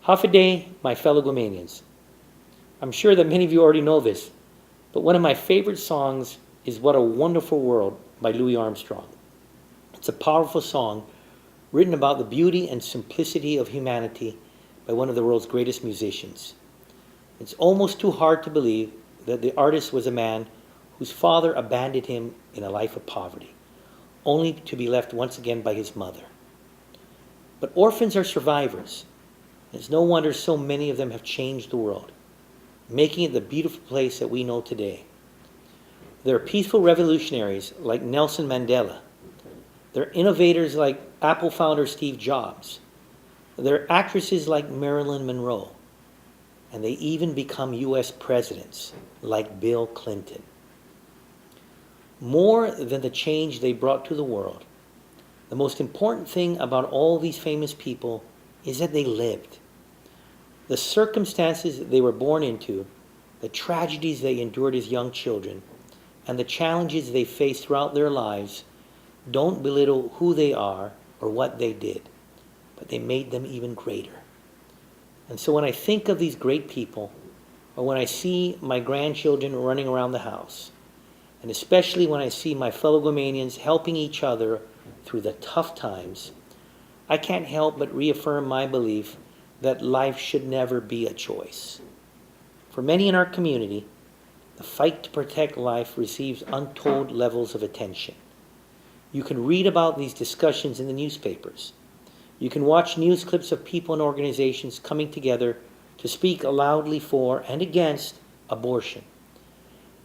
Hafaday, my fellow Guamanians. I'm sure that many of you already know this, but one of my favorite songs is What a Wonderful World by Louis Armstrong. It's a powerful song written about the beauty and simplicity of humanity by one of the world's greatest musicians. It's almost too hard to believe that the artist was a man whose father abandoned him in a life of poverty, only to be left once again by his mother. But orphans are survivors. It's no wonder so many of them have changed the world, making it the beautiful place that we know today. There are peaceful revolutionaries like Nelson Mandela. There are innovators like Apple founder Steve Jobs. There are actresses like Marilyn Monroe. And they even become U.S. presidents like Bill Clinton. More than the change they brought to the world, the most important thing about all these famous people is that they lived. The circumstances they were born into, the tragedies they endured as young children, and the challenges they faced throughout their lives don't belittle who they are or what they did, but they made them even greater. And so when I think of these great people, or when I see my grandchildren running around the house, and especially when I see my fellow Guamanians helping each other through the tough times, I can't help but reaffirm my belief that life should never be a choice. For many in our community, the fight to protect life receives untold levels of attention. You can read about these discussions in the newspapers. You can watch news clips of people and organizations coming together to speak loudly for and against abortion.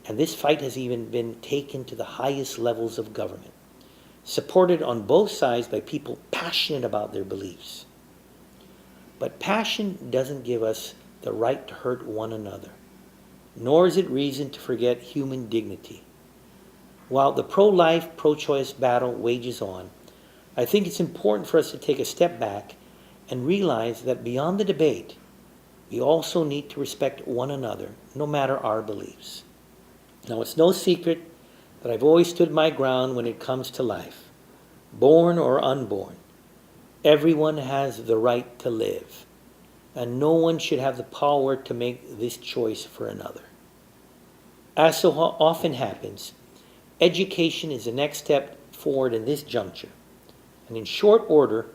And this fight has even been taken to the highest levels of government, supported on both sides by people passionate about their beliefs. But passion doesn't give us the right to hurt one another, nor is it reason to forget human dignity. While the pro-life, pro-choice battle wages on, I think it's important for us to take a step back and realize that beyond the debate, we also need to respect one another, no matter our beliefs. Now, it's no secret that I've always stood my ground when it comes to life, born or unborn. Everyone has the right to live, and no one should have the power to make this choice for another. As so often happens, education is the next step forward in this juncture. And in short order,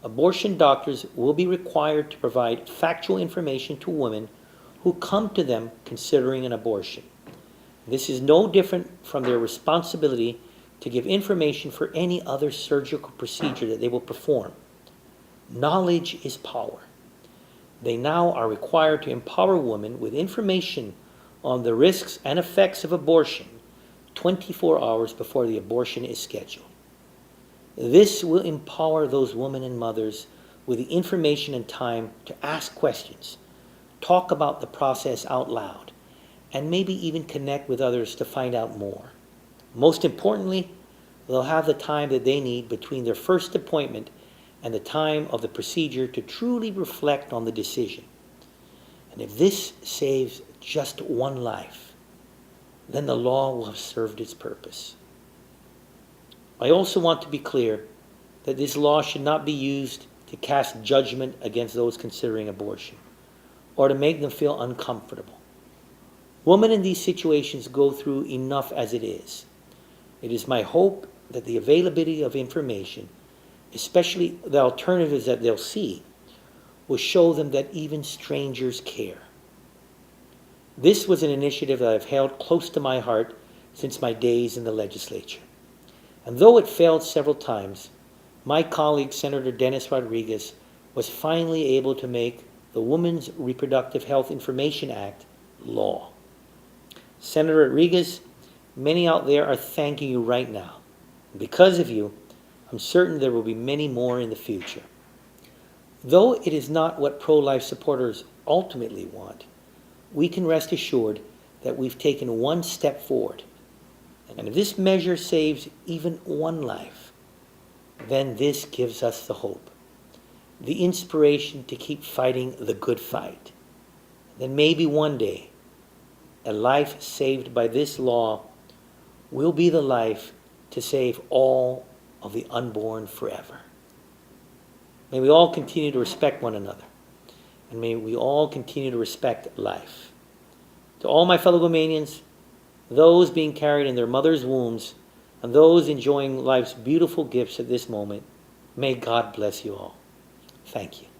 abortion doctors will be required to provide factual information to women who come to them considering an abortion. This is no different from their responsibility to give information for any other surgical procedure that they will perform. Knowledge is power. They now are required to empower women with information on the risks and effects of abortion 24 hours before the abortion is scheduled. This will empower those women and mothers with the information and time to ask questions, talk about the process out loud, and maybe even connect with others to find out more. Most importantly, they'll have the time that they need between their first appointment and the time of the procedure to truly reflect on the decision. And if this saves just one life, then the law will have served its purpose. I also want to be clear that this law should not be used to cast judgment against those considering abortion or to make them feel uncomfortable. Women in these situations go through enough as it is. It is my hope that the availability of information, especially the alternatives that they'll see, will show them that even strangers care. This was an initiative that I've held close to my heart since my days in the legislature. And though it failed several times, my colleague, Senator Dennis Rodriguez, was finally able to make the Women's Reproductive Health Information Act law. Senator Rodriguez, many out there are thanking you right now. Because of you, I'm certain there will be many more in the future. Though it is not what pro-life supporters ultimately want, we can rest assured that we've taken one step forward. And if this measure saves even one life, then this gives us the hope, the inspiration to keep fighting the good fight. Then maybe one day, a life saved by this law will be the life to save all of the unborn forever. May we all continue to respect one another And may we all continue to respect life. To all my fellow Guamanians, those being carried in their mother's wombs, and those enjoying life's beautiful gifts at this moment, may God bless you all. Thank you.